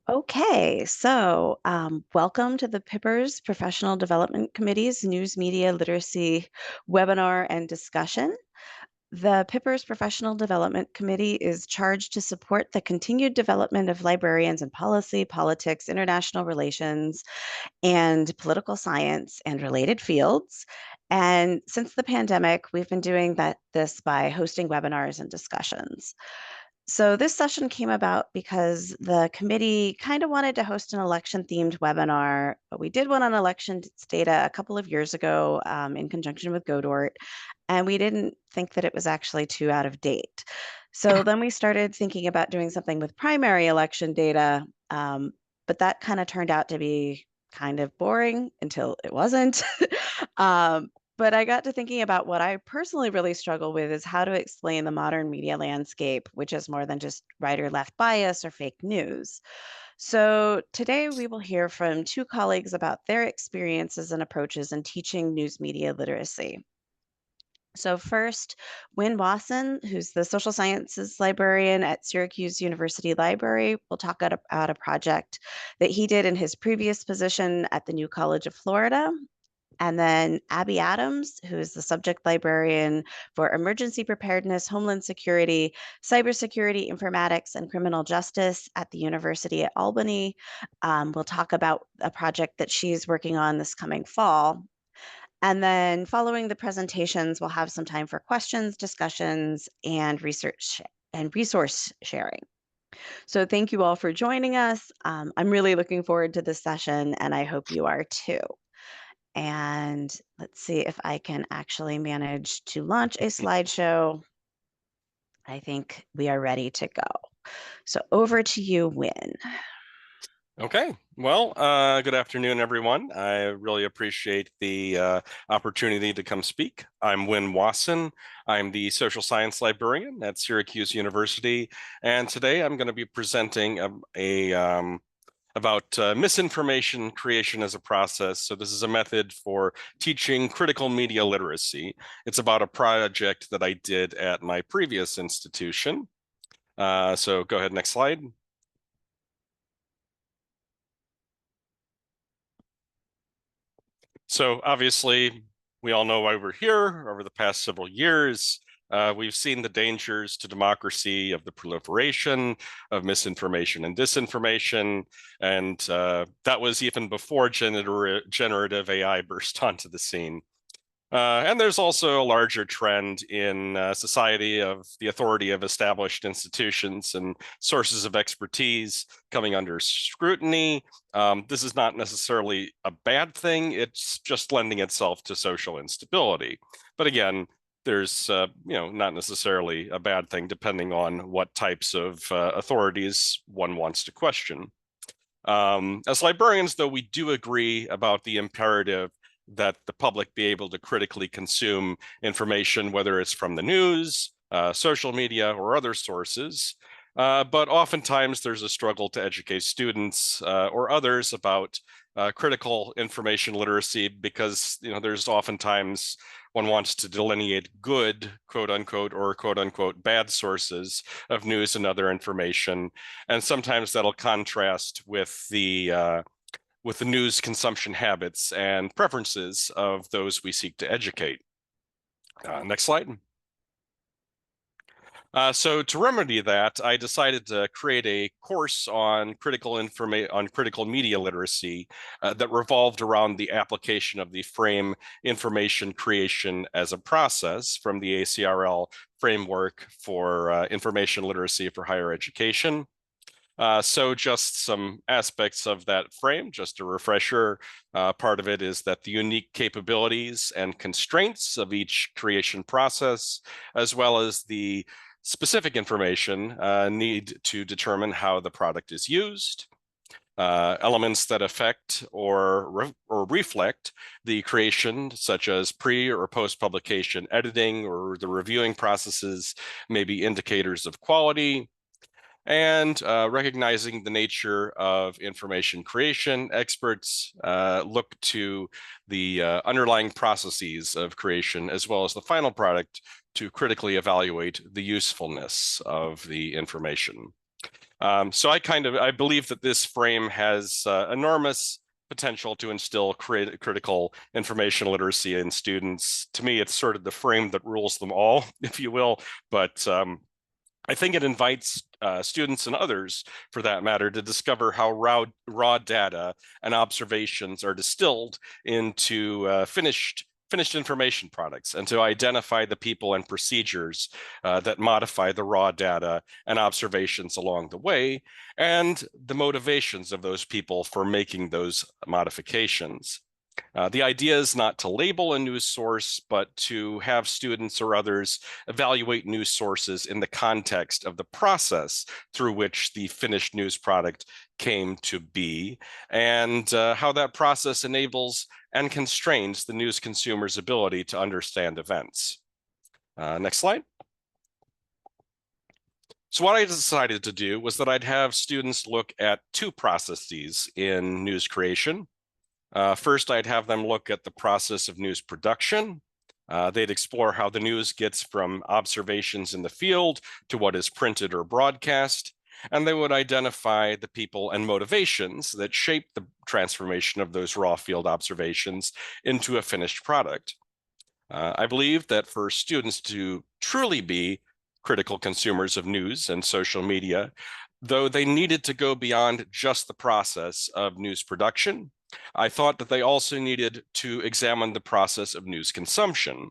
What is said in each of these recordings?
Okay, so welcome to the PIPPERS Professional Development Committee's News Media Literacy webinar and discussion. The PIPPERS Professional Development Committee is charged to support the continued development of librarians in policy, politics, international relations, and political science and related fields. And since the pandemic, we've been doing this by hosting webinars and discussions. So this session came about because the committee kind of wanted to host an election-themed webinar. We did one on elections data a couple of years ago in conjunction with Godort, and we didn't think that it was actually too out of date. So then we started thinking about doing something with primary election data, but that kind of turned out to be kind of boring until it wasn't. um, but I got to thinking about what I personally really struggle with is how to explain the modern media landscape, which is more than just right or left bias or fake news. So today we will hear from two colleagues about their experiences and approaches in teaching news media literacy. So first, Winn Wasson, who's the social sciences librarian at Syracuse University Library, will talk about a project that he did in his previous position at the New College of Florida. And then Abby Adams, who is the subject librarian for emergency preparedness, homeland security, cybersecurity, informatics, and criminal justice at the University at Albany, will talk about a project that she's working on this coming fall. And then following the presentations, we'll have some time for questions, discussions, and research and resource sharing. So thank you all for joining us. I'm really looking forward to this session, and I hope you are too. And let's see if I can actually manage to launch a slideshow. I think we are ready to go. So over to you, Winn. Okay, well, good afternoon, everyone. I really appreciate the opportunity to come speak. I'm Winn Wasson. I'm the social science librarian at Syracuse University, and today I'm going to be presenting about misinformation creation as a process. So this is a method for teaching critical media literacy. It's about a project that I did at my previous institution. So go ahead, next slide. So obviously, we all know why we're here. Over the past several years, we've seen the dangers to democracy of the proliferation of misinformation and disinformation. And that was even before generative AI burst onto the scene. And there's also a larger trend in society of the authority of established institutions and sources of expertise coming under scrutiny. This is not necessarily a bad thing. It's just lending itself to social instability. But again, there's not necessarily a bad thing depending on what types of authorities one wants to question. As librarians, though, we do agree about the imperative that the public be able to critically consume information, whether it's from the news, social media, or other sources. But oftentimes there's a struggle to educate students or others about critical information literacy because there's oftentimes one wants to delineate good, quote unquote, or quote unquote bad sources of news and other information. And sometimes that'll contrast with the news consumption habits and preferences of those we seek to educate. Next slide. So to remedy that, I decided to create a course on critical media literacy that revolved around the application of the frame information creation as a process from the ACRL framework for information literacy for higher education. So just some aspects of that frame, just a refresher. Part of it is that the unique capabilities and constraints of each creation process, as well as the specific information need to determine how the product is used. Elements that affect or reflect the creation, such as pre or post-publication editing or the reviewing processes, may be indicators of quality. And recognizing the nature of information creation, experts look to the underlying processes of creation as well as the final product to critically evaluate the usefulness of the information. So I believe that this frame has enormous potential to instill critical information literacy in students. To me, it's sort of the frame that rules them all, if you will. But I think it invites students and others, for that matter, to discover how raw data and observations are distilled into finished information products, and to identify the people and procedures that modify the raw data and observations along the way, and the motivations of those people for making those modifications. The idea is not to label a news source, but to have students or others evaluate news sources in the context of the process through which the finished news product came to be, and how that process enables and constrains the news consumer's ability to understand events. Next slide. So what I decided to do was that I'd have students look at two processes in news creation. First, I'd have them look at the process of news production. They'd explore how the news gets from observations in the field to what is printed or broadcast. And they would identify the people and motivations that shape the transformation of those raw field observations into a finished product. I believe that for students to truly be critical consumers of news and social media, though they needed to go beyond just the process of news production, I thought that they also needed to examine the process of news consumption.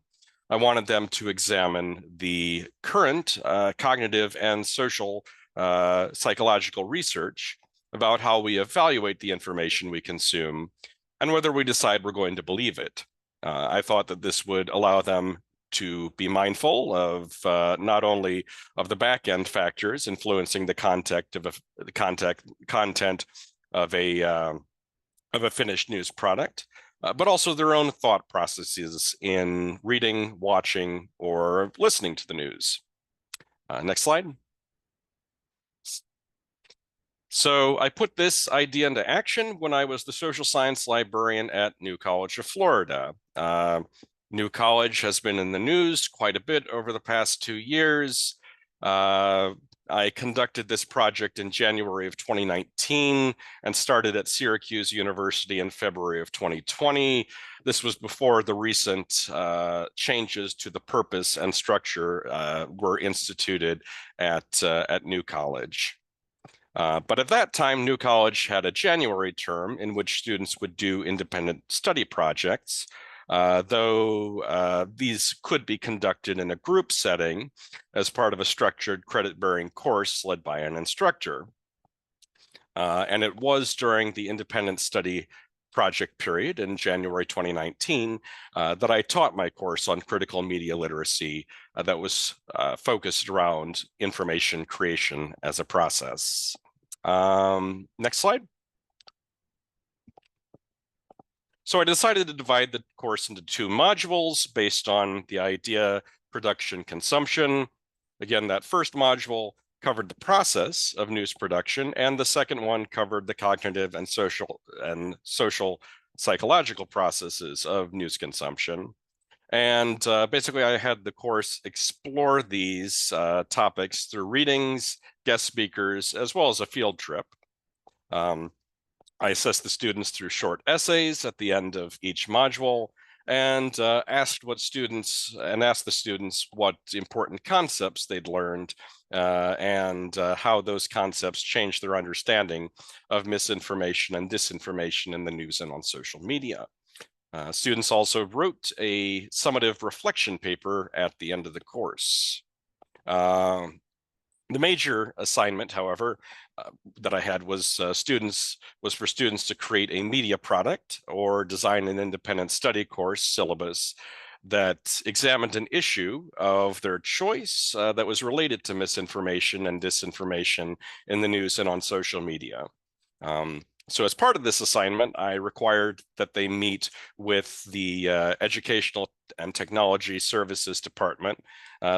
I wanted them to examine the current cognitive and social psychological research about how we evaluate the information we consume and whether we decide we're going to believe it. I thought that this would allow them to be mindful of not only of the back end factors influencing the content of a finished news product, but also their own thought processes in reading, watching, or listening to the news. Next slide. So I put this idea into action when I was the social science librarian at New College of Florida. New College has been in the news quite a bit over the past 2 years. I conducted this project in January of 2019 and started at Syracuse University in February of 2020. This was before the recent changes to the purpose and structure were instituted at New College. But at that time, New College had a January term in which students would do independent study projects, though these could be conducted in a group setting as part of a structured credit-bearing course led by an instructor. And it was during the independent study project period in January 2019 that I taught my course on critical media literacy that was focused around information creation as a process. Next slide. So I decided to divide the course into 2 modules based on the idea, production, consumption. Again, that first module covered the process of news production, and the second one covered the cognitive and social psychological processes of news consumption. And basically, I had the course explore these topics through readings, guest speakers, as well as a field trip. I assessed the students through short essays at the end of each module, and asked the students what important concepts they'd learned and how those concepts changed their understanding of misinformation and disinformation in the news and on social media. Students also wrote a summative reflection paper at the end of the course. The major assignment, however, that I had was for students to create a media product or design an independent study course syllabus that examined an issue of their choice that was related to misinformation and disinformation in the news and on social media. So as part of this assignment, I required that they meet with the Educational and Technology Services Department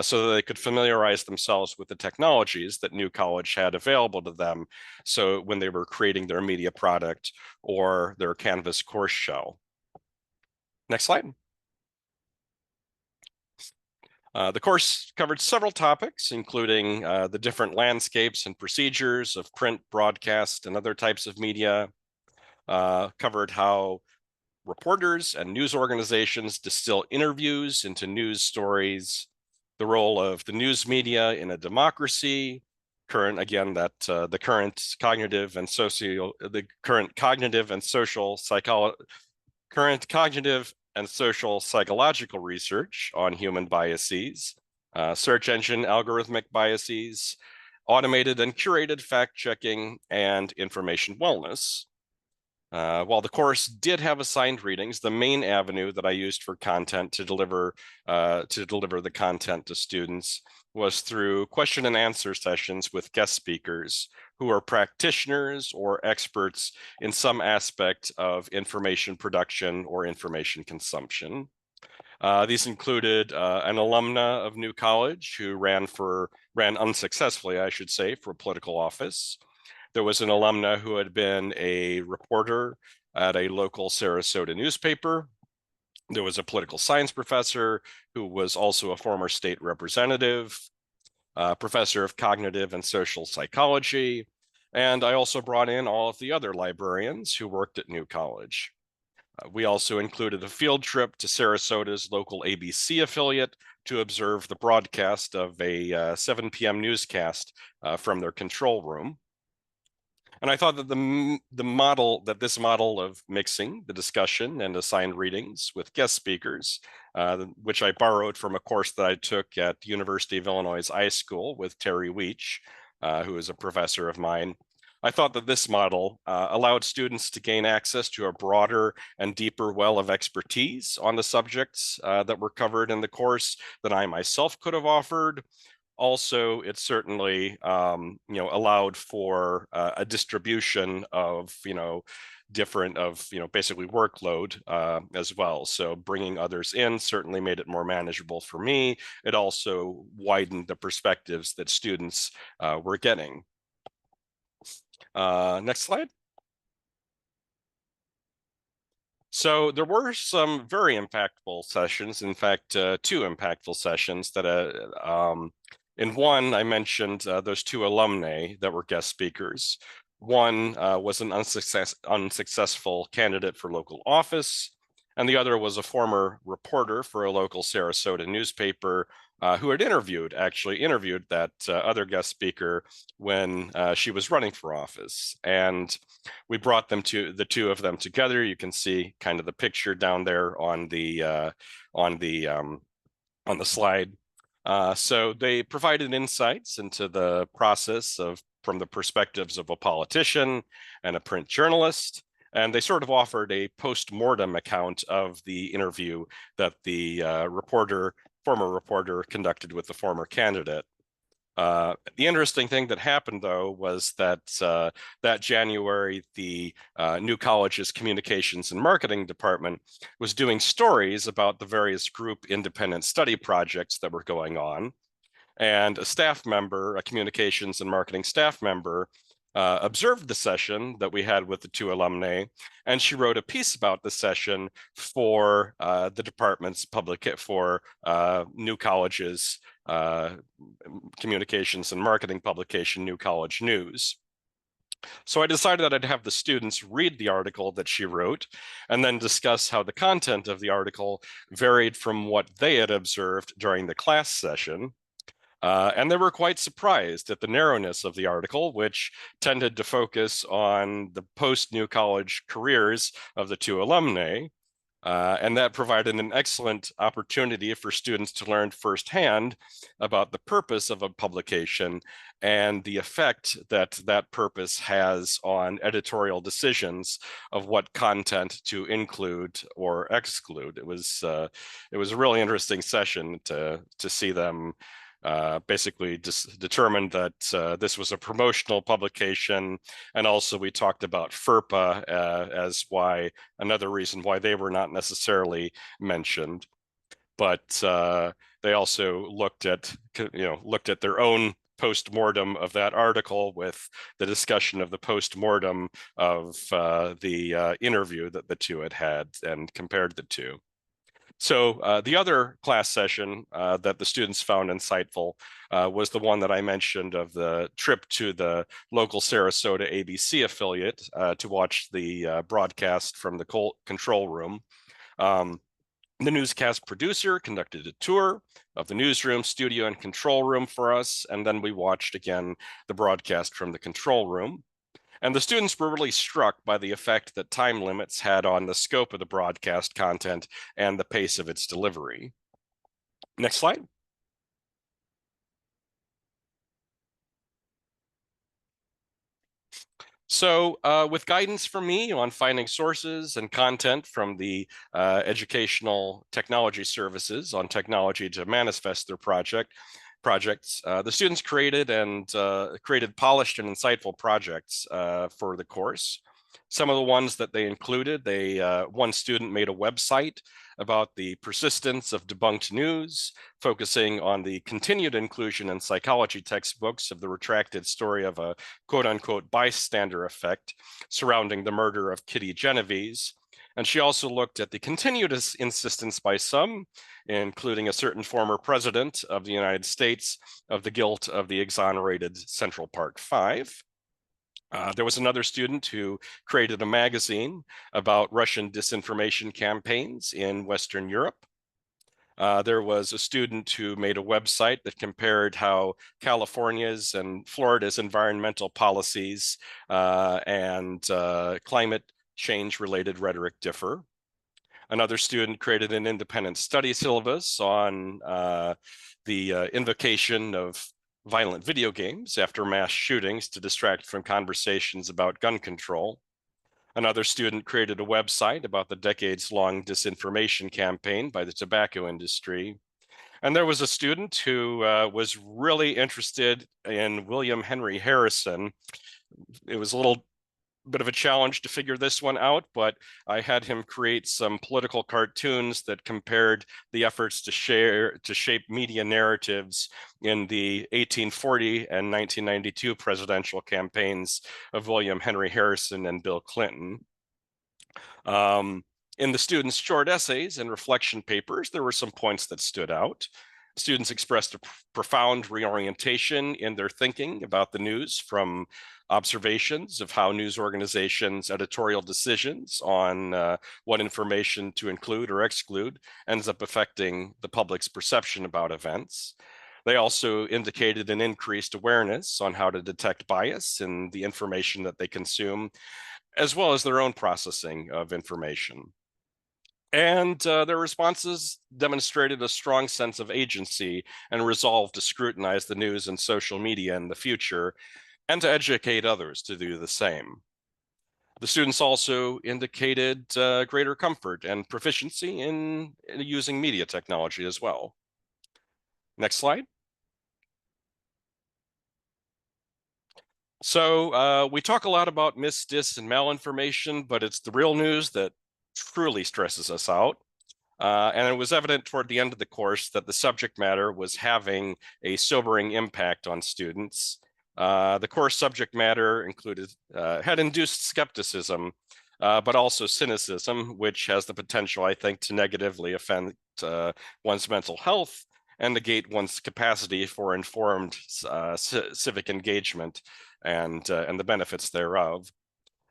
so that they could familiarize themselves with the technologies that New College had available to them. So when they were creating their media product or their Canvas course shell. Next slide. The course covered several topics, including the different landscapes and procedures of print, broadcast, and other types of media, covered how reporters and news organizations distill interviews into news stories, the role of the news media in a democracy, the current cognitive and social psychological research on human biases, search engine algorithmic biases, automated and curated fact checking, and information wellness. While the course did have assigned readings, the main avenue that I used for content to deliver the content to students was through question and answer sessions with guest speakers who are practitioners or experts in some aspect of information production or information consumption. These included an alumna of New College who ran unsuccessfully, I should say, for political office. There was an alumna who had been a reporter at a local Sarasota newspaper. There was a political science professor who was also a former state representative, professor of cognitive and social psychology, and I also brought in all of the other librarians who worked at New College. We also included a field trip to Sarasota's local ABC affiliate to observe the broadcast of a 7 p.m. newscast from their control room. And I thought that this model of mixing the discussion and assigned readings with guest speakers, which I borrowed from a course that I took at the University of Illinois iSchool with Terry Weech, who is a professor of mine. I thought that this model allowed students to gain access to a broader and deeper well of expertise on the subjects that were covered in the course than I myself could have offered. Also, it certainly allowed for a distribution of basically workload as well. So bringing others in certainly made it more manageable for me. It also widened the perspectives that students were getting. Next slide. So there were some very impactful sessions. In fact, two impactful sessions that in one, I mentioned those two alumni that were guest speakers. One was an unsuccessful candidate for local office, and the other was a former reporter for a local Sarasota newspaper who had interviewed that other guest speaker when she was running for office. And we brought the two of them together. You can see kind of the picture down there on the slide. So they provided insights into the process from the perspectives of a politician and a print journalist. And they sort of offered a post-mortem account of the interview that the former reporter conducted with the former candidate. The interesting thing that happened, though, was that that January, the New College's communications and marketing department was doing stories about the various group independent study projects that were going on. And a communications and marketing staff member, observed the session that we had with the two alumni, and she wrote a piece about the session for the department's New College's communications and marketing publication, New College News. So I decided that I'd have the students read the article that she wrote and then discuss how the content of the article varied from what they had observed during the class session. And they were quite surprised at the narrowness of the article, which tended to focus on the post-New College careers of the two alumni. And that provided an excellent opportunity for students to learn firsthand about the purpose of a publication and the effect that that purpose has on editorial decisions of what content to include or exclude. It was a really interesting session to see them basically determined that this was a promotional publication. And also we talked about FERPA as another reason why they were not necessarily mentioned. But they also looked at their own post-mortem of that article with the discussion of the post-mortem of the interview that the two had and compared the two. So the other class session that the students found insightful was the one that I mentioned of the trip to the local Sarasota ABC affiliate to watch the broadcast from the control room. The newscast producer conducted a tour of the newsroom, studio, and control room for us, and then we watched again the broadcast from the control room. And the students were really struck by the effect that time limits had on the scope of the broadcast content and the pace of its delivery. Next slide. So with guidance from me on finding sources and content from the educational technology services on technology to manifest their projects, the students created polished and insightful projects for the course. Some of the ones that they included, one student made a website about the persistence of debunked news, focusing on the continued inclusion in psychology textbooks of the retracted story of a quote unquote bystander effect surrounding the murder of Kitty Genovese. And she also looked at the continued insistence by some, including a certain former president of the United States, of the guilt of the exonerated Central Park Five. There was another student who created a magazine about Russian disinformation campaigns in Western Europe. There was a student who made a website that compared how California's and Florida's environmental policies and climate change related rhetoric differ. Another student created an independent study syllabus on the invocation of violent video games after mass shootings to distract from conversations about gun control. Another student created a website about the decades-long disinformation campaign by the tobacco industry. And there was a student who was really interested in William Henry Harrison. It was a little bit of a challenge to figure this one out, but I had him create some political cartoons that compared the efforts to shape media narratives in the 1840 and 1992 presidential campaigns of William Henry Harrison and Bill Clinton. In the students' short essays and reflection papers, there were some points that stood out. Students expressed a profound reorientation in their thinking about the news from observations of how news organizations' editorial decisions on what information to include or exclude ends up affecting the public's perception about events. They also indicated an increased awareness on how to detect bias in the information that they consume, as well as their own processing of information. And their responses demonstrated a strong sense of agency and resolve to scrutinize the news and social media in the future and to educate others to do the same. The students also indicated greater comfort and proficiency in using media technology as well. Next slide. So we talk a lot about mis, dis, and malinformation, but it's the real news that truly stresses us out. And it was evident toward the end of the course that the subject matter was having a sobering impact on students. The course subject matter had induced skepticism, but also cynicism, which has the potential, I think, to negatively affect one's mental health and negate one's capacity for informed civic engagement and the benefits thereof.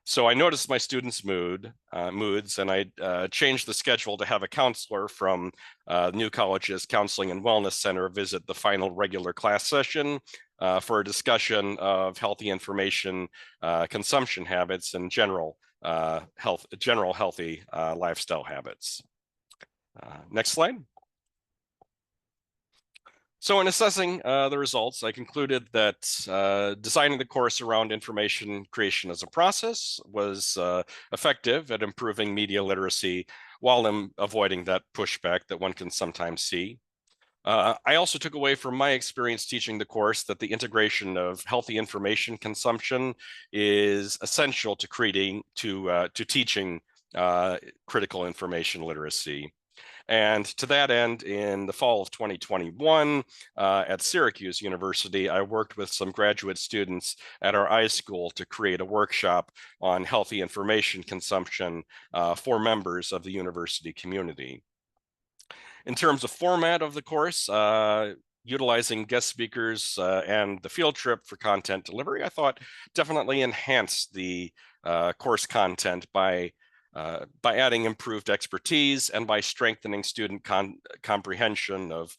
So I noticed my students' moods, and I changed the schedule to have a counselor from New College's Counseling and Wellness Center visit the final regular class session for a discussion of healthy information consumption habits and general healthy lifestyle habits. Next slide. So in assessing the results, I concluded that designing the course around information creation as a process was effective at improving media literacy while avoiding that pushback that one can sometimes see. I also took away from my experience teaching the course that the integration of healthy information consumption is essential to teaching critical information literacy. And to that end, in the fall of 2021 at Syracuse University, I worked with some graduate students at our iSchool to create a workshop on healthy information consumption for members of the university community. In terms of format of the course, utilizing guest speakers and the field trip for content delivery, I thought definitely enhanced the course content by adding improved expertise and by strengthening student comprehension of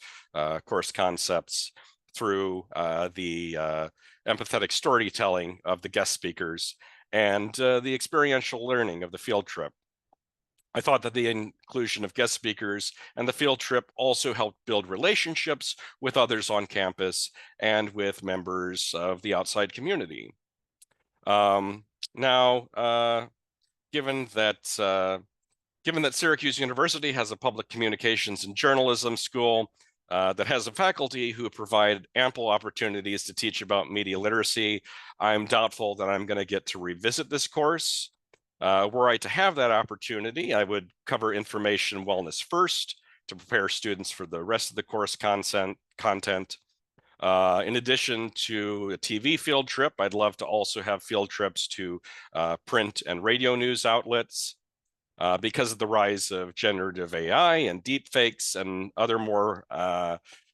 course concepts through the empathetic storytelling of the guest speakers and the experiential learning of the field trip. I thought that the inclusion of guest speakers and the field trip also helped build relationships with others on campus and with members of the outside community. Now, given that Syracuse University has a public communications and journalism school that has a faculty who provide ample opportunities to teach about media literacy, I'm doubtful that I'm going to get to revisit this course. Were I to have that opportunity, I would cover information wellness first to prepare students for the rest of the course content. In addition to a TV field trip, I'd love to also have field trips to print and radio news outlets. Because of the rise of generative AI and deepfakes and other more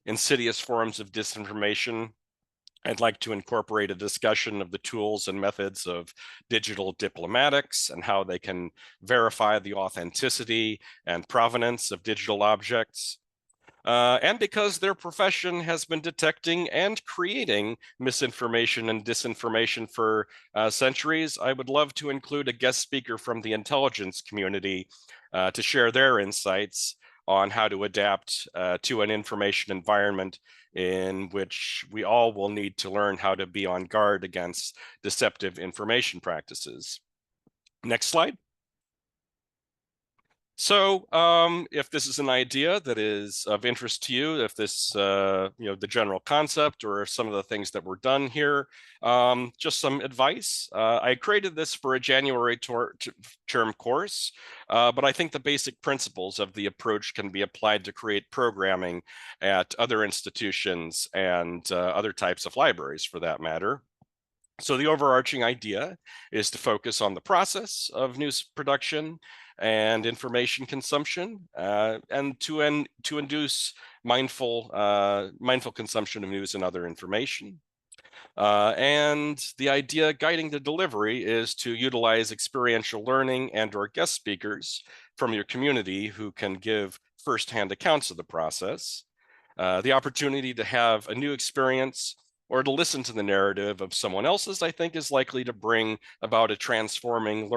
insidious forms of disinformation, I'd like to incorporate a discussion of the tools and methods of digital diplomatics and how they can verify the authenticity and provenance of digital objects. And because their profession has been detecting and creating misinformation and disinformation for centuries, I would love to include a guest speaker from the intelligence community to share their insights on how to adapt to an information environment in which we all will need to learn how to be on guard against deceptive information practices. Next slide. So if this is an idea that is of interest to you, if this, the general concept or some of the things that were done here, just some advice. I created this for a January term course, but I think the basic principles of the approach can be applied to create programming at other institutions and other types of libraries for that matter. So the overarching idea is to focus on the process of news production and information consumption, and to induce mindful consumption of news and other information. And the idea guiding the delivery is to utilize experiential learning and/or guest speakers from your community who can give firsthand accounts of the process. The opportunity to have a new experience or to listen to the narrative of someone else's, I think, is likely to bring about a transformative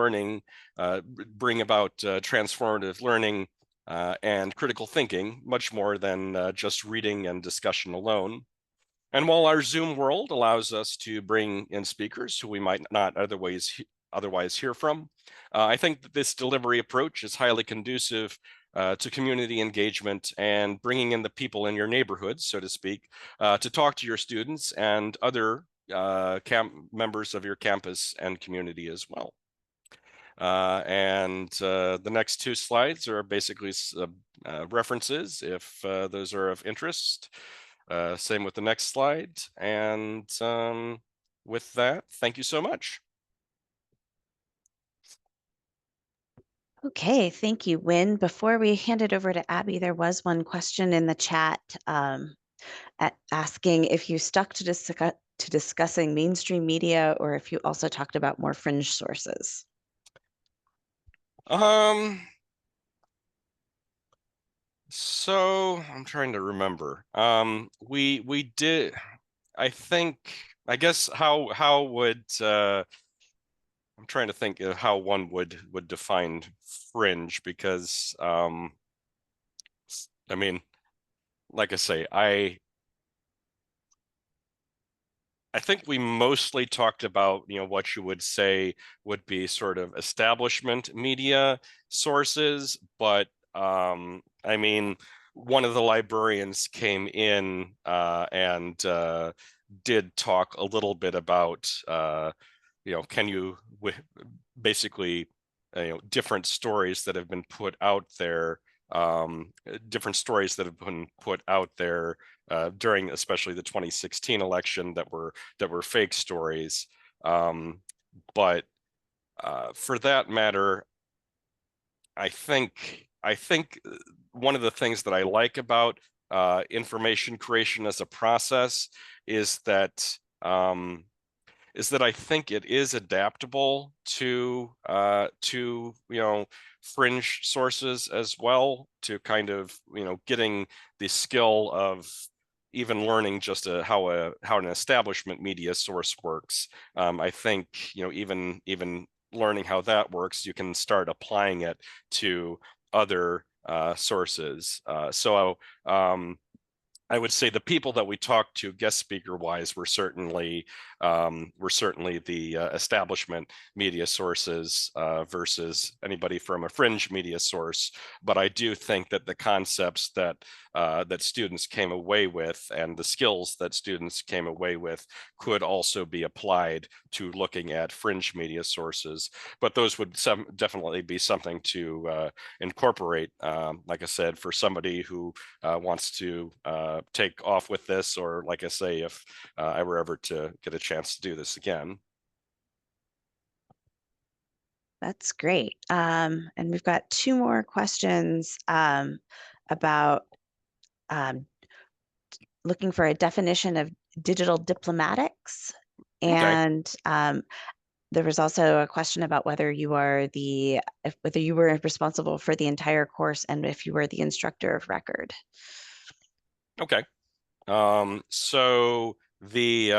learning and critical thinking, much more than just reading and discussion alone. And while our Zoom world allows us to bring in speakers who we might not otherwise hear from, I think that this delivery approach is highly conducive to community engagement and bringing in the people in your neighborhood, so to speak, to talk to your students and other members of your campus and community as well. And the next two slides are basically references if those are of interest. Same with the next slide. And with that, thank you so much. Okay, thank you, Winn. Before we hand it over to Abby, there was one question in the chat asking if you stuck to discussing mainstream media or if you also talked about more fringe sources. So I'm trying to remember. We did, I guess how would I'm trying to think of how one would define fringe, because I mean, like I say, I think we mostly talked about, what you would say would be sort of establishment media sources, but I mean, one of the librarians came in and did talk a little bit about, can you basically, different stories that have been put out there, during especially the 2016 election that were fake stories. But for that matter, I think I think one of the things that I like about information creation as a process is that I think it is adaptable to fringe sources as well, to kind of getting the skill of even learning just how an establishment media source works. I think even learning how that works, you can start applying it to other sources. So I would say the people that we talked to guest speaker wise were certainly the establishment media sources versus anybody from a fringe media source. But I do think that the concepts that students came away with and the skills that students came away with could also be applied to looking at fringe media sources. But those would definitely be something to incorporate, like I said, for somebody who wants to take off with this, or like I say, if I were ever to get a chance to do this again. That's great. And we've got two more questions about um, looking for a definition of digital diplomatics. Okay. And there was also a question about whether you were responsible for the entire course and if you were the instructor of record. Okay. So the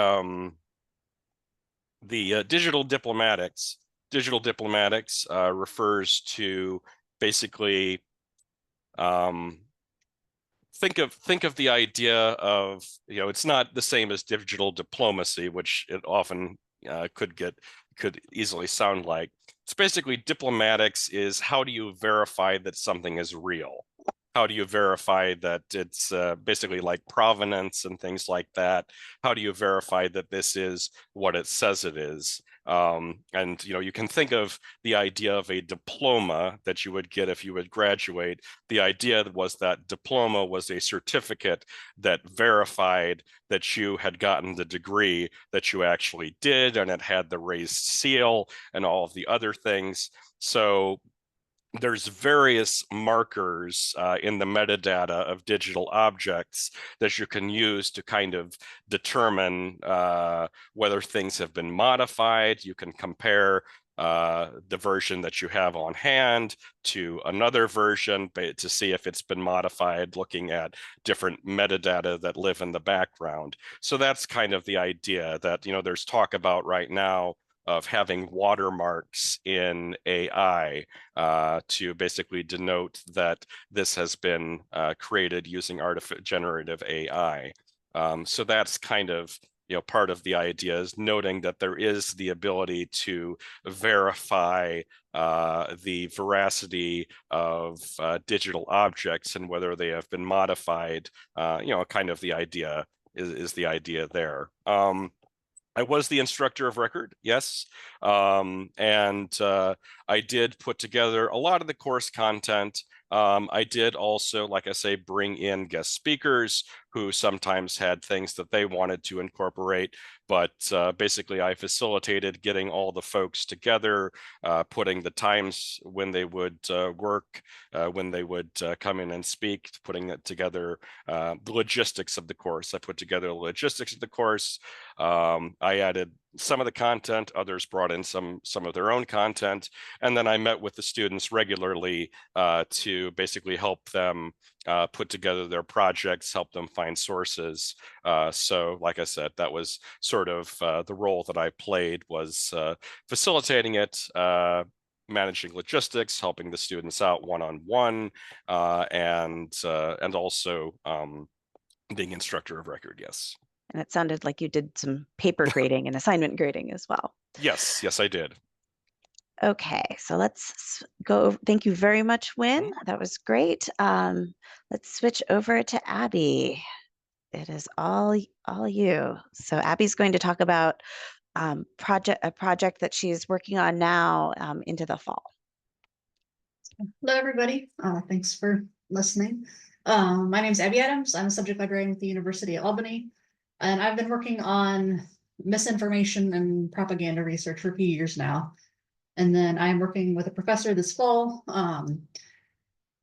digital diplomatics refers to basically um, think of the idea of, it's not the same as digital diplomacy, which it often could easily sound like. It's basically, diplomatics is, how do you verify that something is real? How do you verify that it's basically like provenance and things like that? How do you verify that this is what it says it is? And you can think of the idea of a diploma that you would get if you would graduate. The idea was that diploma was a certificate that verified that you had gotten the degree that you actually did, and it had the raised seal and all of the other things. So there's various markers in the metadata of digital objects that you can use to kind of determine whether things have been modified. You can compare the version that you have on hand to another version to see if it's been modified, looking at different metadata that live in the background. So that's kind of the idea that, there's talk about right now of having watermarks in AI to basically denote that this has been created using generative AI. So that's kind of part of the idea, is noting that there is the ability to verify the veracity of digital objects and whether they have been modified. Kind of the idea is the idea there. I was the instructor of record, yes. And I did put together a lot of the course content. I did also, like I say, bring in guest speakers who sometimes had things that they wanted to incorporate. But basically, I facilitated getting all the folks together, putting the times when they would work, when they would come in and speak, putting it together, the logistics of the course. I put together the logistics of the course. I added some of the content, others brought in some of their own content, and then I met with the students regularly to basically help them put together their projects, help them find sources. So like I said, that was sort of the role that I played, was facilitating it, managing logistics, helping the students out one-on-one, and also being instructor of record, yes. And it sounded like you did some paper grading and assignment grading as well. Yes, I did. Okay, so let's go. Thank you very much, Winn. Mhm. That was great. Let's switch over to Abby. It is all you. So Abby's going to talk about a project that she's working on now into the fall. Hello, everybody. Thanks for listening. My name is Abby Adams. I'm a subject librarian with the University of Albany, and I've been working on misinformation and propaganda research for a few years now. And then I'm working with a professor this fall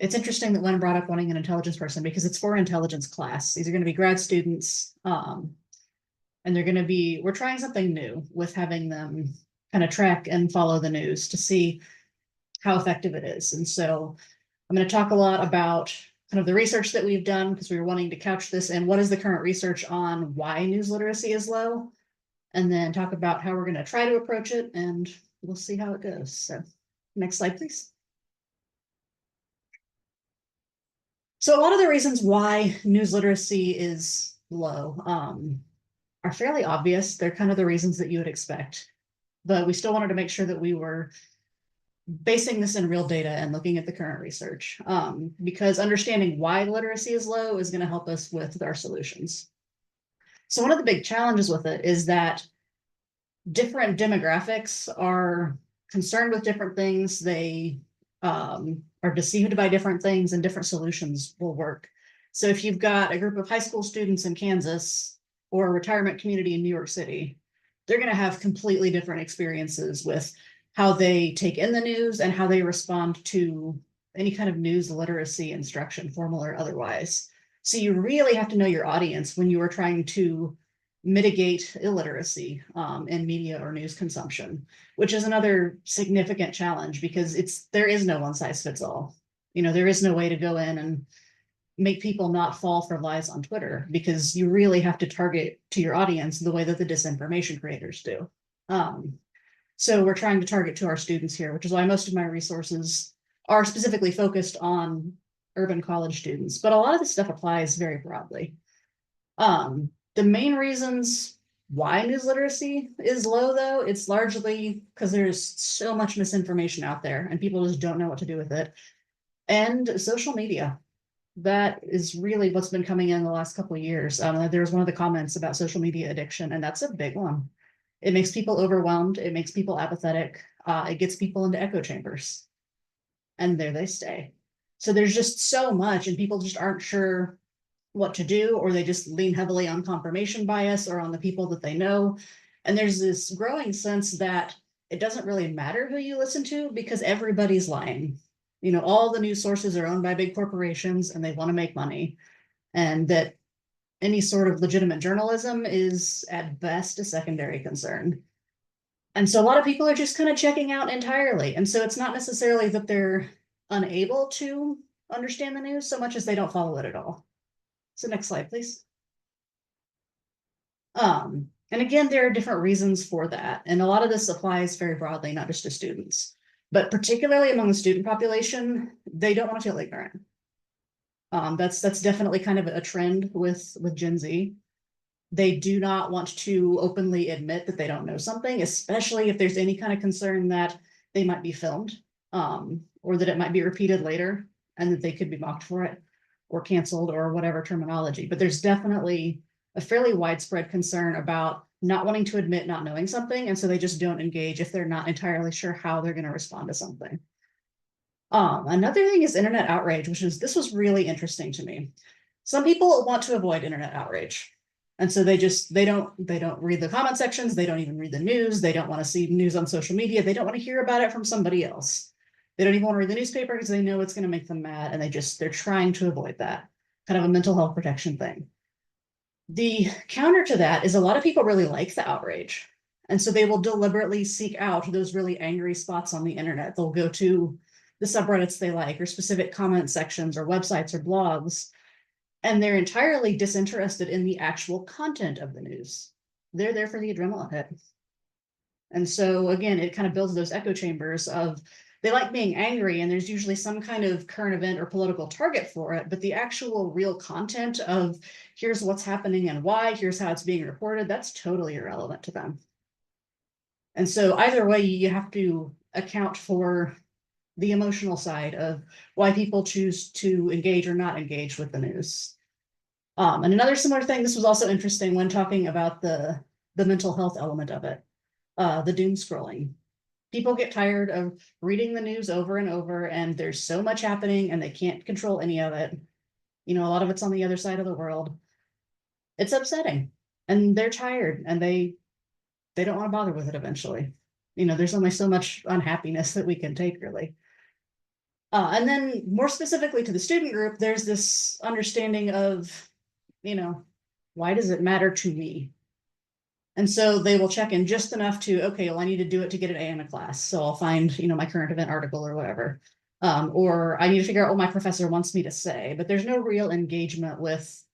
it's interesting that Winn brought up wanting an intelligence person because it's for intelligence class. These are going to be grad students. And we're trying something new with having them kind of track and follow the news to see how effective it is. And so I'm going to talk a lot about kind of the research that we've done because we were wanting to couch this in what is the current research on why news literacy is low, and then talk about how we're going to try to approach it, and we'll see how it goes. So next slide, please. So a lot of the reasons why news literacy is low are fairly obvious. They're kind of the reasons that you would expect, but we still wanted to make sure that we were basing this in real data and looking at the current research, because understanding why literacy is low is going to help us with our solutions. So one of the big challenges with it is that different demographics are concerned with different things. They are deceived by different things, and different solutions will work. So if you've got a group of high school students in Kansas or a retirement community in New York City, they're going to have completely different experiences with how they take in the news and how they respond to any kind of news literacy instruction, formal or otherwise. So you really have to know your audience when you are trying to mitigate illiteracy in media or news consumption, which is another significant challenge because there is no one size fits all. There is no way to go in and make people not fall for lies on Twitter, because you really have to target to your audience the way that the disinformation creators do. So we're trying to target to our students here, which is why most of my resources are specifically focused on urban college students, but a lot of this stuff applies very broadly. The main reasons why news literacy is low, though, it's largely because there's so much misinformation out there and people just don't know what to do with it. And social media. That is really what's been coming in the last couple of years. There was one of the comments about social media addiction, and that's a big one. It makes people overwhelmed. It makes people apathetic. It gets people into echo chambers, and there they stay. So there's just so much, and people just aren't sure what to do, or they just lean heavily on confirmation bias or on the people that they know. And there's this growing sense that it doesn't really matter who you listen to because everybody's lying. All the news sources are owned by big corporations and they want to make money, and that any sort of legitimate journalism is at best a secondary concern. And so a lot of people are just kind of checking out entirely. And so it's not necessarily that they're unable to understand the news so much as they don't follow it at all. So next slide, please. And again, there are different reasons for that. And a lot of this applies very broadly, not just to students, but particularly among the student population, they don't want to feel ignorant. That's definitely kind of a trend with Gen Z. They do not want to openly admit that they don't know something, especially if there's any kind of concern that they might be filmed, or that it might be repeated later and that they could be mocked for it or canceled or whatever terminology. But there's definitely a fairly widespread concern about not wanting to admit not knowing something. And so they just don't engage if they're not entirely sure how they're going to respond to something. Another thing is internet outrage, this was really interesting to me. Some people want to avoid internet outrage. And so they don't read the comment sections. They don't even read the news. They don't want to see news on social media. They don't want to hear about it from somebody else. They don't even want to read the newspaper because they know it's going to make them mad. And they're trying to avoid that, kind of a mental health protection thing. The counter to that is a lot of people really like the outrage. And so they will deliberately seek out those really angry spots on the internet. They'll go to the subreddits they like, or specific comment sections or websites or blogs, and they're entirely disinterested in the actual content of the news. They're there for the adrenaline hit. And so again, it kind of builds those echo chambers of, they like being angry, and there's usually some kind of current event or political target for it, but the actual real content of here's what's happening and why, here's how it's being reported, that's totally irrelevant to them. And so either way, you have to account for the emotional side of why people choose to engage or not engage with the news. And another similar thing, this was also interesting when talking about the mental health element of it, the doom scrolling. People get tired of reading the news over and over, and there's so much happening and they can't control any of it. A lot of it's on the other side of the world. It's upsetting, and they're tired, and they don't want to bother with it eventually. There's only so much unhappiness that we can take, really. And then more specifically to the student group, there's this understanding of, why does it matter to me? And so they will check in just enough to, okay, well, I need to do it to get an A in a class. So I'll find, my current event article or whatever. Or I need to figure out what my professor wants me to say, but there's no real engagement with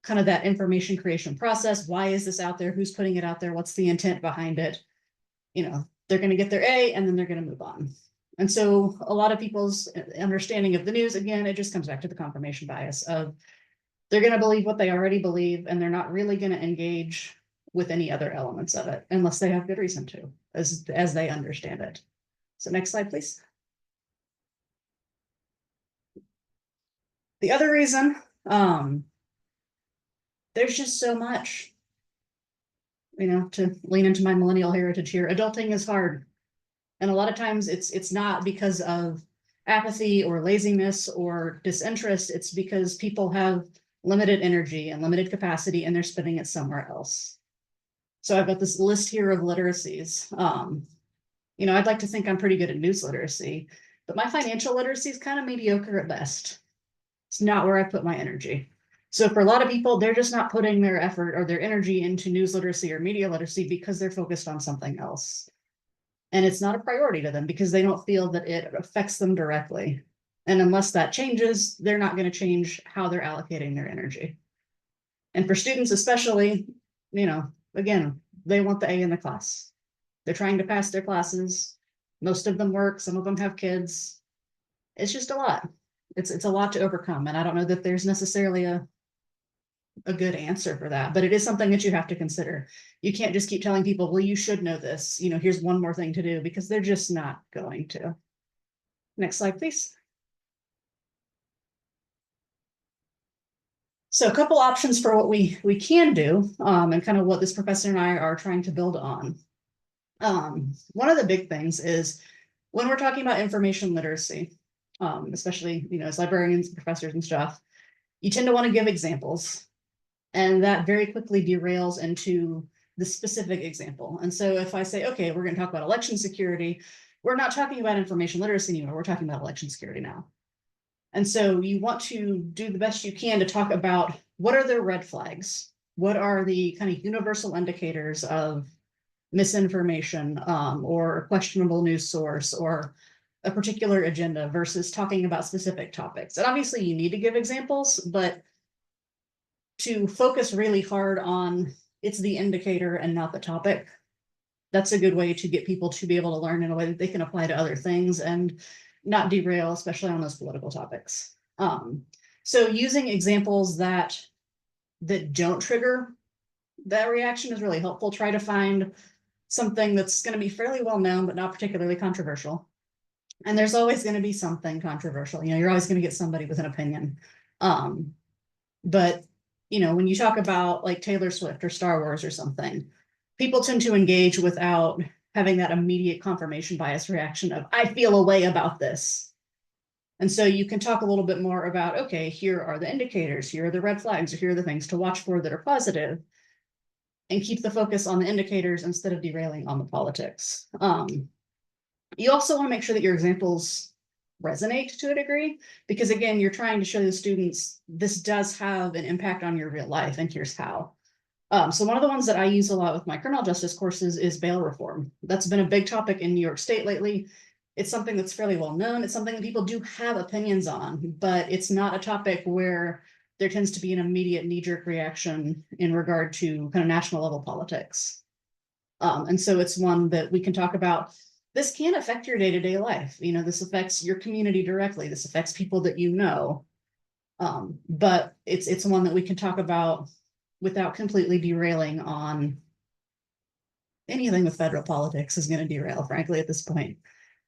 kind of that information creation process. Why is this out there? Who's putting it out there? What's the intent behind it? They're going to get their A and then they're going to move on. And so a lot of people's understanding of the news, again, it just comes back to the confirmation bias of they're going to believe what they already believe, and they're not really going to engage with any other elements of it unless they have good reason to, as they understand it. So next slide, please. The other reason, there's just so much, to lean into my millennial heritage here, adulting is hard. And a lot of times it's not because of apathy or laziness or disinterest. It's because people have limited energy and limited capacity and they're spending it somewhere else. So I've got this list here of literacies. I'd like to think I'm pretty good at news literacy, but my financial literacy is kind of mediocre at best. It's not where I put my energy. So for a lot of people, they're just not putting their effort or their energy into news literacy or media literacy because they're focused on something else. And it's not a priority to them because they don't feel that it affects them directly. And unless that changes, they're not going to change how they're allocating their energy. And for students especially, again, they want the A in the class. They're trying to pass their classes. Most of them work. Some of them have kids. It's just a lot. It's a lot to overcome. And I don't know that there's necessarily a good answer for that, but it is something that you have to consider. You can't just keep telling people, well, you should know this, here's one more thing to do, because they're just not going to. Next slide, please. So a couple options for what we can do, and kind of what this professor and I are trying to build on. One of the big things is when we're talking about information literacy, especially, as librarians, professors and stuff, you tend to want to give examples. And that very quickly derails into the specific example. And so if I say, okay, we're going to talk about election security, we're not talking about information literacy anymore. We're talking about election security now. And so you want to do the best you can to talk about what are the red flags? What are the kind of universal indicators of misinformation, or a questionable news source or a particular agenda versus talking about specific topics? And obviously you need to give examples, but to focus really hard on it's the indicator and not the topic. That's a good way to get people to be able to learn in a way that they can apply to other things and not derail, especially on those political topics. So using examples that don't trigger that reaction is really helpful. Try to find something that's going to be fairly well known, but not particularly controversial. And there's always going to be something controversial. You're always going to get somebody with an opinion. But when you talk about like Taylor Swift or Star Wars or something, people tend to engage without having that immediate confirmation bias reaction of, I feel a way about this. And so you can talk a little bit more about, okay, here are the indicators, here are the red flags, or here are the things to watch for that are positive, and keep the focus on the indicators instead of derailing on the politics. You also want to make sure that your examples resonate to a degree, because again, you're trying to show the students this does have an impact on your real life, and here's how. So one of the ones that I use a lot with my criminal justice courses is bail reform. That's been a big topic in New York State lately. It's something that's fairly well known. It's something that people do have opinions on, but it's not a topic where there tends to be an immediate knee-jerk reaction in regard to kind of national level politics. And so it's one that we can talk about. This can affect your day-to-day life. This affects your community directly. This affects people that you know. But it's one that we can talk about without completely derailing on anything with federal politics is going to derail, frankly, at this point,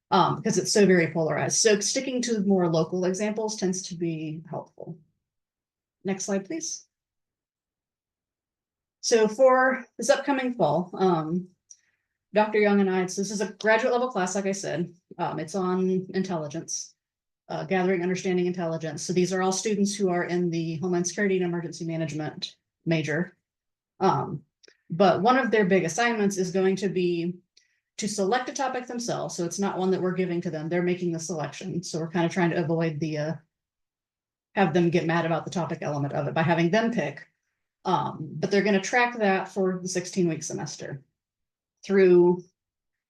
because it's so very polarized. So sticking to more local examples tends to be helpful. Next slide, please. So for this upcoming fall, Dr. Young and I, so this is a graduate level class, like I said, it's on intelligence, gathering, understanding intelligence. So these are all students who are in the Homeland Security and Emergency Management major. But one of their big assignments is going to be to select a topic themselves. So it's not one that we're giving to them. They're making the selection. So we're kind of trying to avoid the have them get mad about the topic element of it by having them pick. But they're going to track that for the 16-week semester through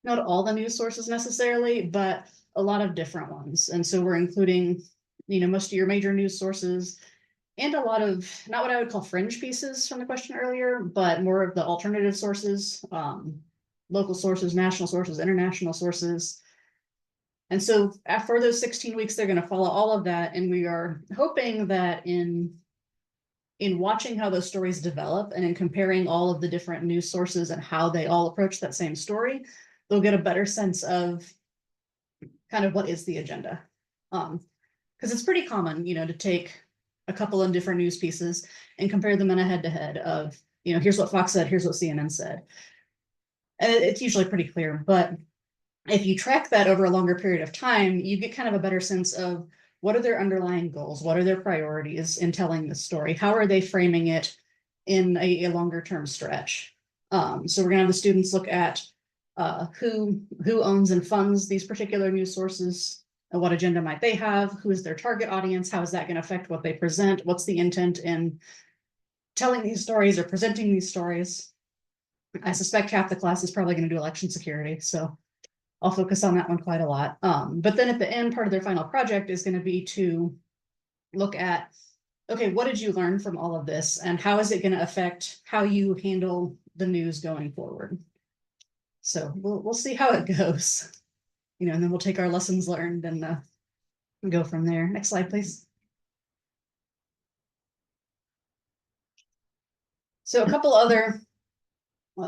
not all the news sources necessarily, but a lot of different ones. And so we're including, most of your major news sources and a lot of, not what I would call fringe pieces from the question earlier, but more of the alternative sources, local sources, national sources, international sources. And so for those 16 weeks, they're going to follow all of that. And we are hoping that in watching how those stories develop and in comparing all of the different news sources and how they all approach that same story, they'll get a better sense of kind of what is the agenda. Because it's pretty common, to take a couple of different news pieces and compare them in a head-to-head of, here's what Fox said, here's what CNN said. And it's usually pretty clear, but if you track that over a longer period of time, you get kind of a better sense of what are their underlying goals, what are their priorities in telling this story, how are they framing it in a longer term stretch. So we're gonna have the students look at who owns and funds these particular news sources, and what agenda might they have, who is their target audience, how is that going to affect what they present, what's the intent in telling these stories or presenting these stories. I suspect half the class is probably going to do election security, so I'll focus on that one quite a lot. But then at the end, part of their final project is going to be to look at, okay, what did you learn from all of this, and how is it going to affect how you handle the news going forward? So we'll see how it goes, and then we'll take our lessons learned and go from there. Next slide, please. So a couple other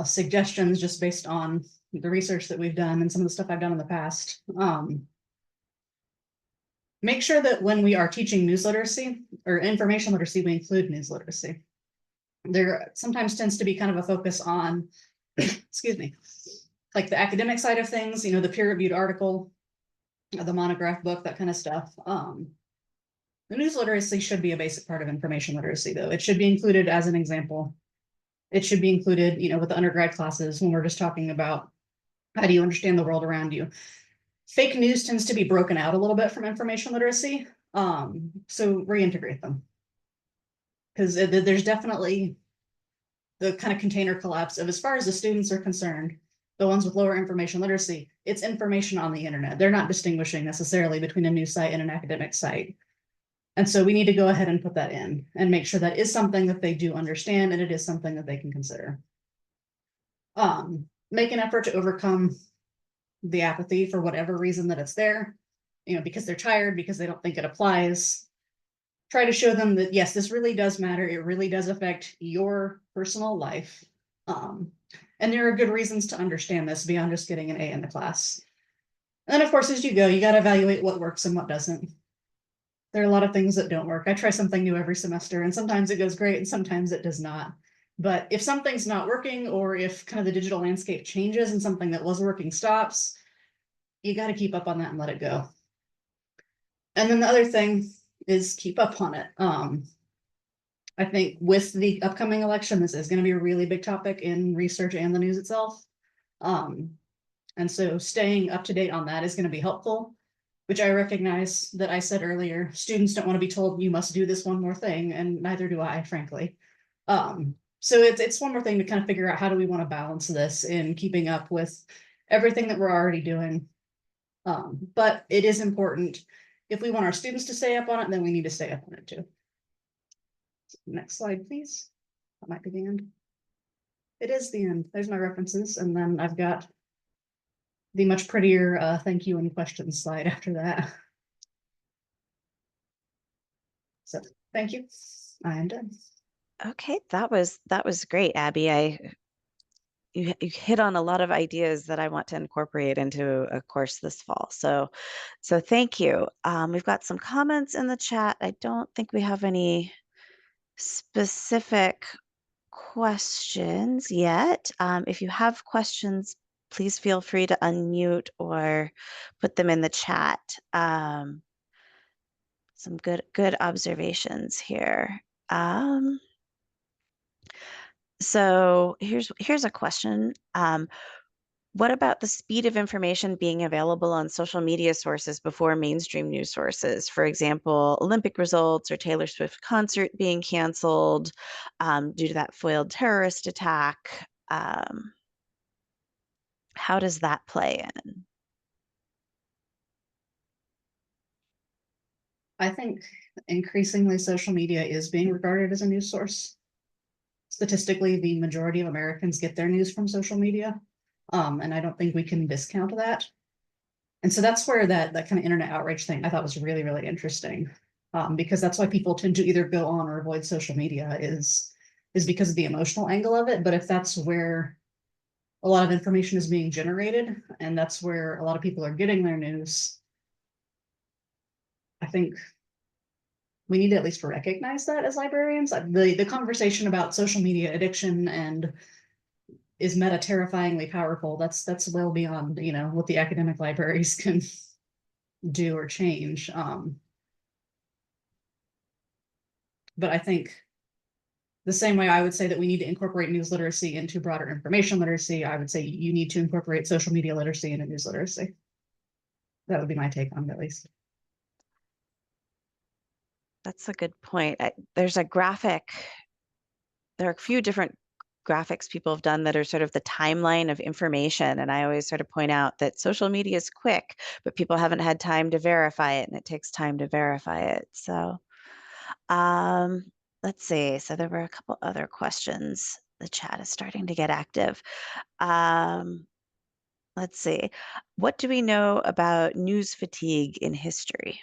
suggestions just based on the research that we've done and some of the stuff I've done in the past. Make sure that when we are teaching news literacy or information literacy, we include news literacy. There sometimes tends to be kind of a focus on, excuse me, like the academic side of things, the peer-reviewed article, the monograph book, that kind of stuff. The news literacy should be a basic part of information literacy, though. It should be included as an example. It should be included, with the undergrad classes when we're just talking about how do you understand the world around you. Fake news tends to be broken out a little bit from information literacy, so reintegrate them. Because there's definitely the kind of container collapse of, as far as the students are concerned, the ones with lower information literacy, it's information on the internet. They're not distinguishing necessarily between a news site and an academic site. And so we need to go ahead and put that in and make sure that is something that they do understand and it is something that they can consider. Make an effort to overcome the apathy for whatever reason that it's there, because they're tired, because they don't think it applies. Try to show them that, yes, this really does matter. It really does affect your personal life. And there are good reasons to understand this beyond just getting an A in the class. And then, of course, as you go, you got to evaluate what works and what doesn't. There are a lot of things that don't work. I try something new every semester, and sometimes it goes great and sometimes it does not. But if something's not working, or if kind of the digital landscape changes and something that was working stops, you got to keep up on that and let it go. And then the other thing is keep up on it. I think with the upcoming election, this is going to be a really big topic in research and the news itself. And so staying up to date on that is going to be helpful, which I recognize that I said earlier, students don't want to be told you must do this one more thing, and neither do I, frankly. So it's one more thing to kind of figure out, how do we want to balance this in keeping up with everything that we're already doing. But it is important. If we want our students to stay up on it, then we need to stay up on it too. Next slide, please. That might be the end. It is the end. There's my references. And then I've got the much prettier thank you and questions slide after that. So thank you. I am done. Okay, that was great, Abby. You hit on a lot of ideas that I want to incorporate into a course this fall. So thank you. We've got some comments in the chat. I don't think we have any specific questions yet. If you have questions, please feel free to unmute or put them in the chat. Some good observations here. So here's a question. What about the speed of information being available on social media sources before mainstream news sources? For example, Olympic results or Taylor Swift concert being canceled due to that foiled terrorist attack. How does that play in? I think increasingly social media is being regarded as a news source. Statistically, the majority of Americans get their news from social media. And I don't think we can discount that. And so that's where that kind of internet outrage thing I thought was really, really interesting. Because that's why people tend to either go on or avoid social media is because of the emotional angle of it. But if that's where a lot of information is being generated, and that's where a lot of people are getting their news, I think we need to at least recognize that as librarians. The conversation about social media addiction and is meta terrifyingly powerful. That's well beyond, what the academic libraries can do or change. But I think the same way I would say that we need to incorporate news literacy into broader information literacy, I would say you need to incorporate social media literacy into news literacy. That would be my take on it, at least. That's a good point. There's a graphic. There are a few different graphics people have done that are sort of the timeline of information. And I always sort of point out that social media is quick, but people haven't had time to verify it, and it takes time to verify it. So let's see. So there were a couple other questions. The chat is starting to get active. Let's see. What do we know about news fatigue in history?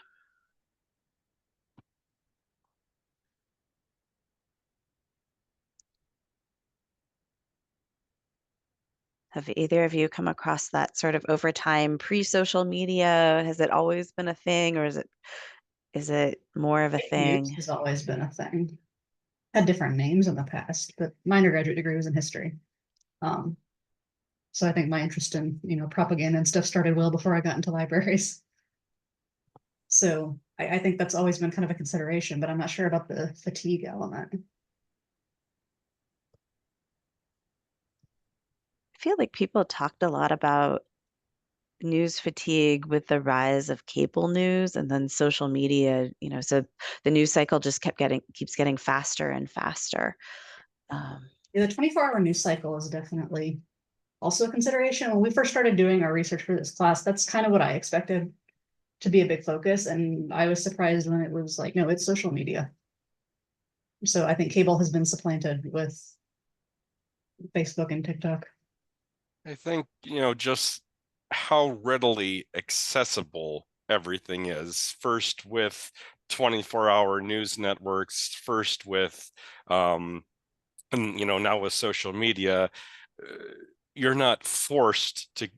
Have either of you come across that sort of over time pre-social media? Has it always been a thing, or is it more of a Fake news thing? has always been a thing. Had different names in the past, but my undergraduate degree was in history. So I think my interest in, propaganda and stuff started well before I got into libraries. So I think that's always been kind of a consideration, but I'm not sure about the fatigue element. I feel like people talked a lot about news fatigue with the rise of cable news and then social media, so the news cycle just keeps getting faster and faster. Yeah, the 24-hour news cycle is definitely also a consideration. When we first started doing our research for this class, that's kind of what I expected to be a big focus. And I was surprised when it was like, no, it's social media. So I think cable has been supplanted with Facebook and TikTok. I think, just how readily accessible everything is. First with 24-hour news networks, first with, and, now with social media, you're not forced to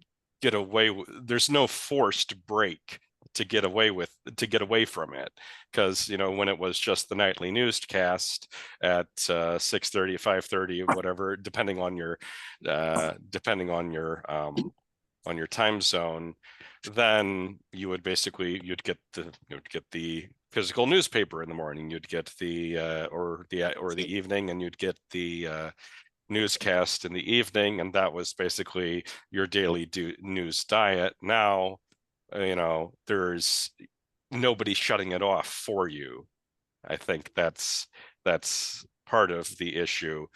get away. There's no forced break to get away from it, because when it was just the nightly newscast at 6:30, 5:30, whatever, depending on your time zone, then you'd get the physical newspaper in the morning, you'd get the or the evening, and you'd get the newscast in the evening, and that was basically your daily news diet. Now, there's nobody shutting it off for you. I think that's part of the issue.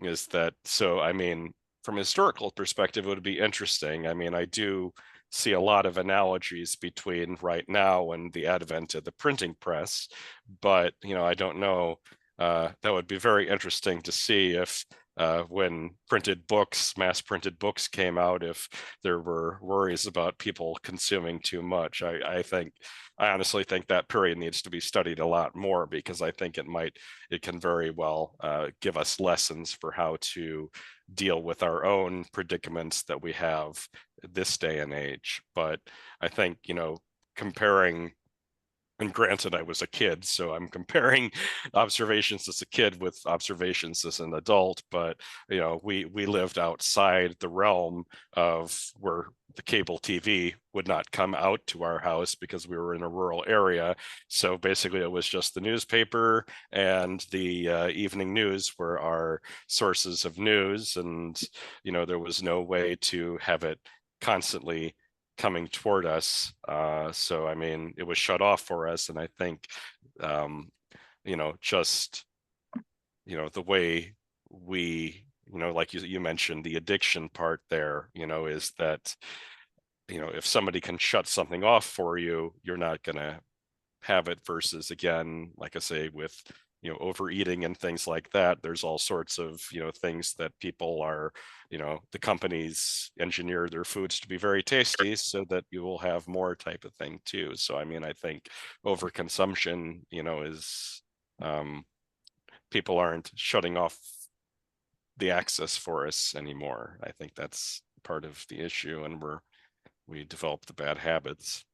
Is that so? I mean, from a historical perspective, it would be interesting. I mean, I do see a lot of analogies between right now and the advent of the printing press, but I don't know. That would be very interesting to see if when mass printed books came out, if there were worries about people consuming too much. I honestly think that period needs to be studied a lot more, because I think it can very well give us lessons for how to deal with our own predicaments that we have this day and age. But I think, comparing And granted, I was a kid, so I'm comparing observations as a kid with observations as an adult. But we lived outside the realm of where the cable TV would not come out to our house because we were in a rural area. So basically, it was just the newspaper and the evening news were our sources of news, and there was no way to have it constantly coming toward us. So I mean, it was shut off for us, and I think, just the way we, like you mentioned, the addiction part there, is that if somebody can shut something off for you, you're not gonna have it. Versus, again, like I say, with overeating and things like that, there's all sorts of things that people are, the companies engineer their foods to be very tasty so that you will have more type of thing too. So I mean, I think overconsumption is, people aren't shutting off the access for us anymore. I think that's part of the issue, and we develop the bad habits.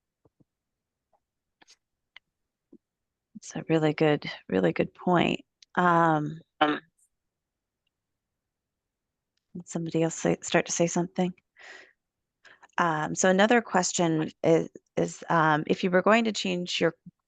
It's a really good point. Um, did somebody else start to say something? So another question is if you were going to change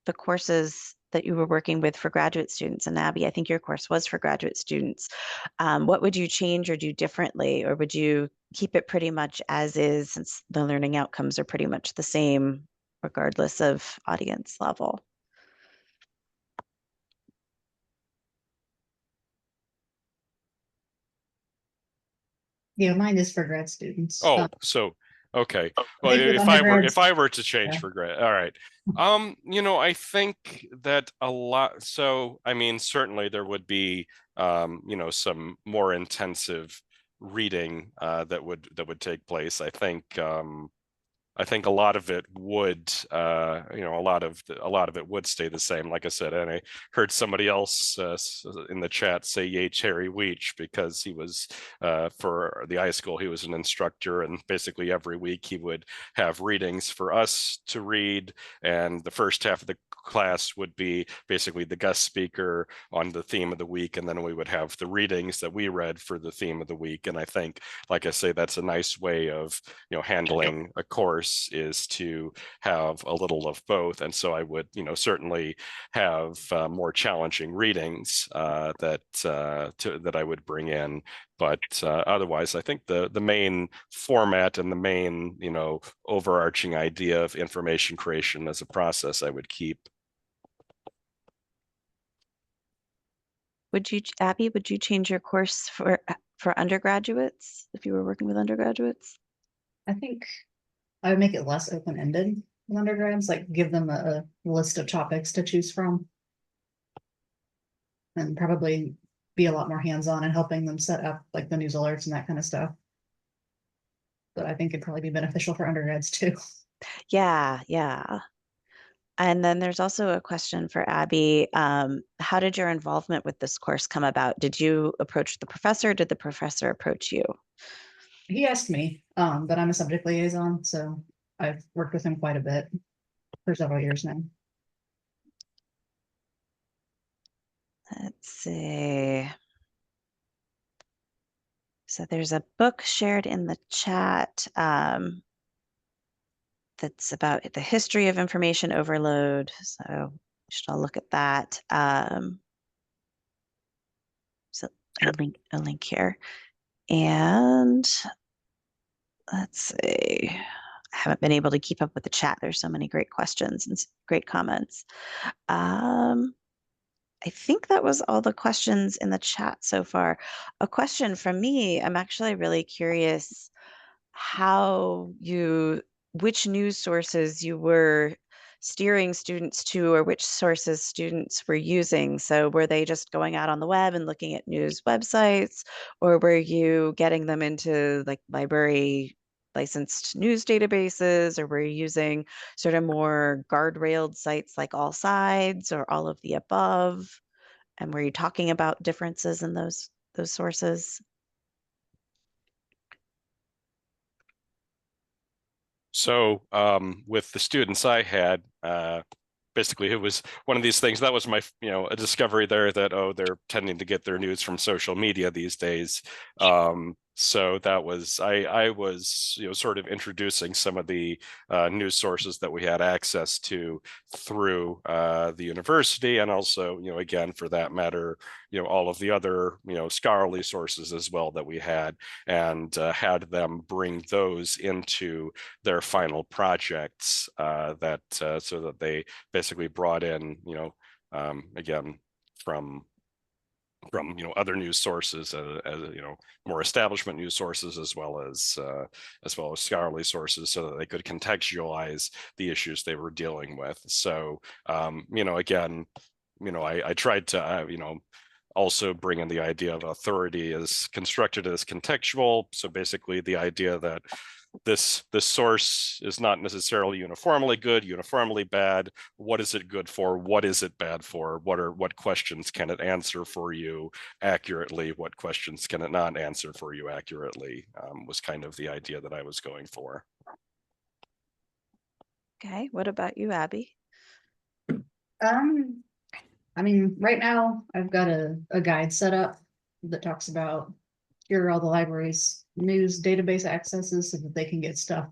the courses that you were working with for graduate students, and Abby, I think your course was for graduate students, what would you change or do differently, or would you keep it pretty much as is since the learning outcomes are pretty much the same regardless of audience level? Yeah, mine is for grad students. Oh, so okay. I Well, think with if I were undergrads, to change yeah. for grad, all right. I think that a lot. So, I mean, certainly there would be, some more intensive reading that would take place. I think a lot of it would, a lot of it would stay the same. Like I said, and I heard somebody else in the chat say, "Yay, Terry Weech," because he was for the high school. He was an instructor, and basically every week he would have readings for us to read, and the first half of the class would be basically the guest speaker on the theme of the week, and then we would have the readings that we read for the theme of the week. And I think, like I say, that's a nice way of handling a course, is to have a little of both. And so I would certainly have more challenging readings that I would bring in. But otherwise, I think the main format and the main overarching idea of information creation as a process I would keep. Abby, would you change your course for undergraduates if you were working with undergraduates? I think I would make it less open-ended with undergrads, like give them a list of topics to choose from. And probably be a lot more hands-on in helping them set up like the news alerts and that kind of stuff. But I think it'd probably be beneficial for undergrads too. Yeah, yeah. And then there's also a question for Abby. How did your involvement with this course come about? Did you approach the professor? Did the professor approach you? He asked me, but I'm a subject liaison, so I've worked with him quite a bit for several years now. Let's see. So there's a book shared in the chat that's about the history of information overload. So we should all look at that. So a link here. And let's see. I haven't been able to keep up with the chat. There's so many great questions and great comments. I think that was all the questions in the chat so far. A question from me, I'm actually really curious which news sources you were steering students to, or which sources students were using. So were they just going out on the web and looking at news websites, or were you getting them into like library licensed news databases, or were you using sort of more guardrailed sites like All Sides, or all of the above? And were you talking about differences in those sources? So with the students I had, basically it was one of these things that was my, a discovery there that, oh, they're tending to get their news from social media these days. So that was, I was, sort of introducing some of the news sources that we had access to through the university, and also, again, for that matter, all of the other, scholarly sources as well that we had, and had them bring those into their final projects, that so that they basically brought in, again, from other news sources, as more establishment news sources, as well as scholarly sources, so that they could contextualize the issues they were dealing with. So again, I tried to also bring in the idea of authority as constructed as contextual. So basically the idea that this source is not necessarily uniformly good, uniformly bad. What is it good for? What is it bad for? What questions can it answer for you accurately? What questions can it not answer for you accurately? Was kind of the idea that I was going for. Okay, what about you, Abby? I mean, right now I've got a guide set up that talks about here are all the library's news database accesses so that they can get stuff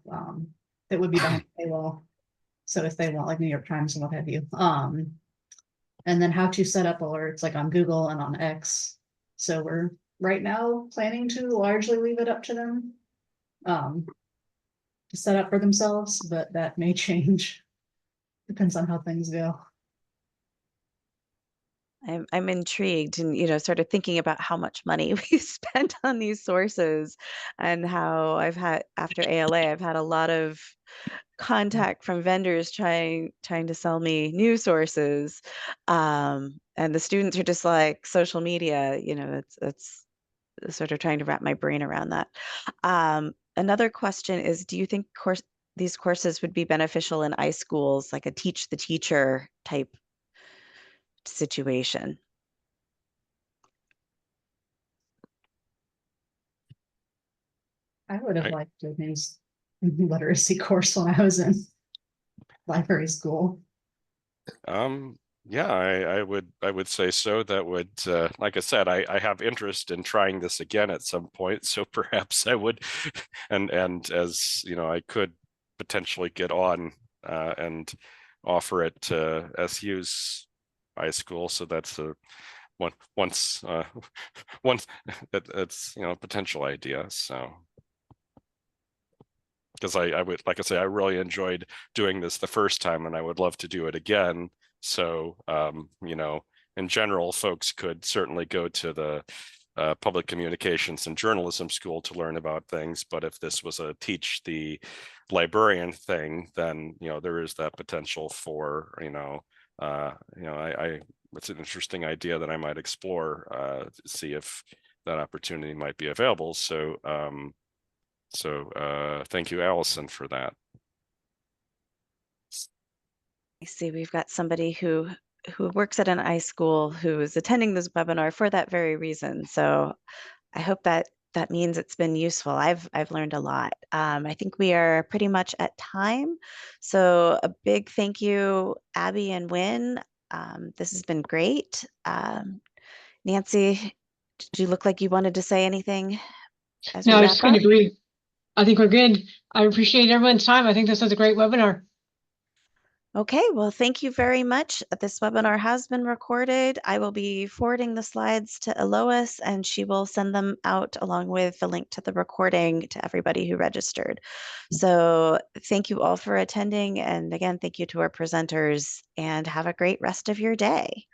that would be behind the paywall. So if they want like New York Times and what have you. And then how to set up alerts like on Google and on X. So we're right now planning to largely leave it up to them to set up for themselves, but that may change. Depends on how things go. I'm intrigued and, sort of thinking about how much money we spent on these sources and how after ALA, I've had a lot of contact from vendors trying to sell me new sources. And the students are just like social media, it's sort of trying to wrap my brain around that. Another question is, do you think these courses would be beneficial in iSchools, like a teach the teacher type situation? I would have liked a news literacy course when I was in library school. Yeah, I would say so. That would, like I said, I have interest in trying this again at some point. So perhaps I would, and as I could potentially get on and offer it to SU's iSchool. So that's a once that's a potential idea. So because I would, like I say, I really enjoyed doing this the first time, and I would love to do it again. So, in general, folks could certainly go to the public communications and journalism school to learn about things. But if this was a teach the librarian thing, then, there is that potential for, it's an interesting idea that I might explore, to see if that opportunity might be available. So, thank you, Allison, for that. I see we've got somebody who works at an iSchool who is attending this webinar for that very reason. So I hope that means it's been useful. I've learned a lot. I think we are pretty much at time. So a big thank you, Abby and Winn. This has been great. Nancy, did you look like you wanted to say anything as we No, I was wrap just going up? to agree. I think we're good. I appreciate everyone's time. I think this was a great webinar. Okay, well, thank you very much. This webinar has been recorded. I will be forwarding the slides to Elois, and she will send them out along with the link to the recording to everybody who registered. So thank you all for attending. And again, thank you to our presenters, and have a great rest of your day.